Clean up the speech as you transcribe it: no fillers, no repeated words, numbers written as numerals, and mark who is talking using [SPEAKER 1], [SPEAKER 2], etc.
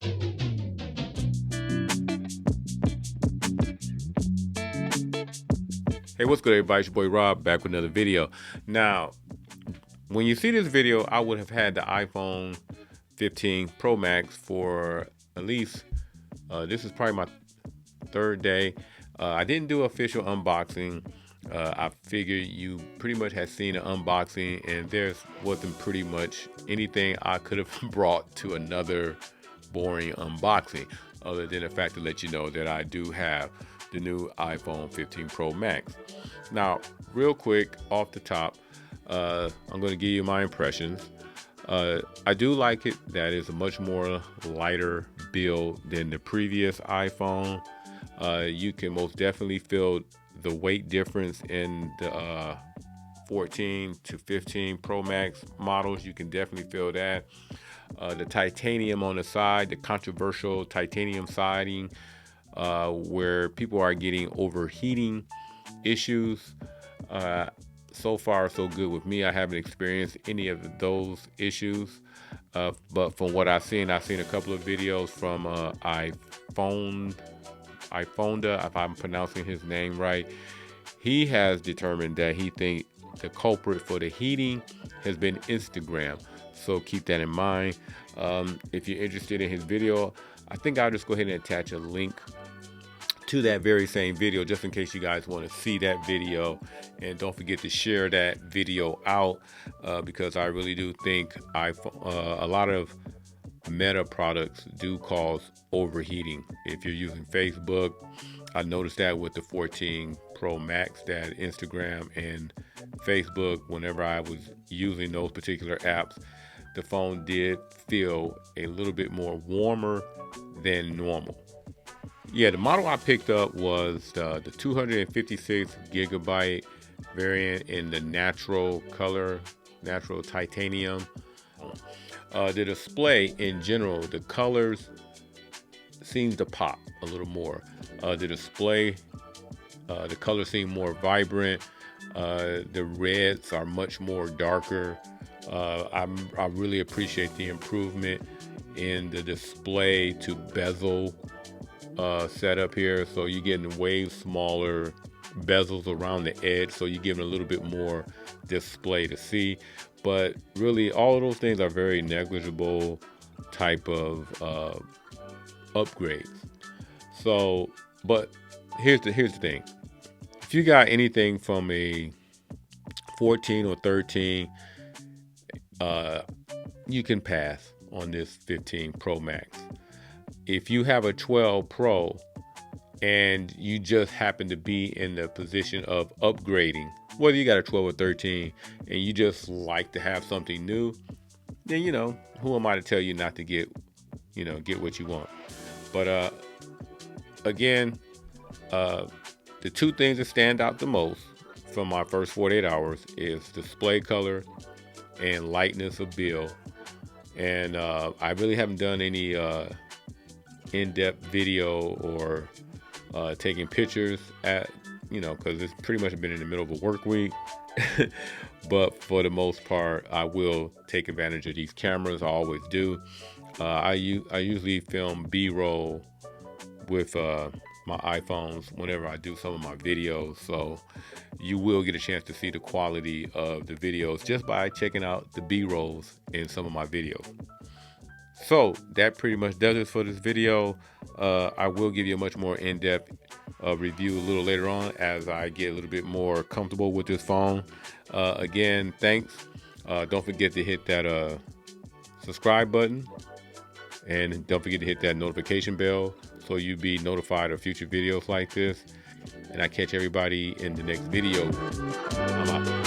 [SPEAKER 1] Hey, what's good, everybody? It's your boy Rob, back with another video. Now, when you see this video, I would have had the iPhone 15 Pro Max for at least, this is probably my third day. I didn't do official unboxing. I figured you pretty much had seen an unboxing, and there wasn't pretty much anything I could have brought to another boring unboxing, other than the fact to let you know that I do have the new iPhone 15 Pro Max. Now, real quick off the top, I'm going to give you my impressions. I do like it that it's a much more lighter build than the previous iPhone. You can most definitely feel the weight difference in the 14 to 15 Pro Max models. You can definitely feel that. The titanium on the side, the controversial titanium siding, where people are getting overheating issues. So far, so good with me. I haven't experienced any of those issues. But from what I've seen a couple of videos from iPhone, if I'm pronouncing his name right. He has determined that he thinks the culprit for the heating has been Instagram. So keep that in mind. If you're interested in his video, I think I'll just go ahead and attach a link to that very same video, just in case you guys want to see that video. And don't forget to share that video out, because I really do think a lot of Meta products do cause overheating. If you're using Facebook, I noticed that with the 14 Pro Max, that Instagram and Facebook, whenever I was using those particular apps, the phone did feel a little bit more warmer than normal. Yeah, the model I picked up was the 256 gigabyte variant in the natural color, natural titanium. The display in general, the colors seems to pop a little more. The display, the colors seem more vibrant. The reds are much more darker. I really appreciate the improvement in the display to bezel setup here. So you're getting way smaller bezels around the edge, so you're giving a little bit more display to see. But really, all of those things are very negligible type of upgrades. So, but here's the thing: if you got anything from a 14 or 13, you can pass on this 15 Pro Max. If you have a 12 Pro and you just happen to be in the position of upgrading, whether you got a 12 or 13, and you just like to have something new, then, who am I to tell you not to get what you want? But again, the two things that stand out the most from my first 48 hours is display color and lightness of build. And I really haven't done any in-depth video or taking pictures because it's pretty much been in the middle of a work week. But for the most part, I will take advantage of these cameras. I always do. I usually film B-roll with my iPhones whenever I do some of my videos, so you will get a chance to see the quality of the videos just by checking out the B-rolls in some of my videos. So that pretty much does it for this video. I will give you a much more in-depth review a little later on as I get a little bit more comfortable with this phone. Again, thanks. Don't forget to hit that subscribe button, and don't forget to hit that notification bell so you'll be notified of future videos like this. And I catch everybody in the next video. I'm out.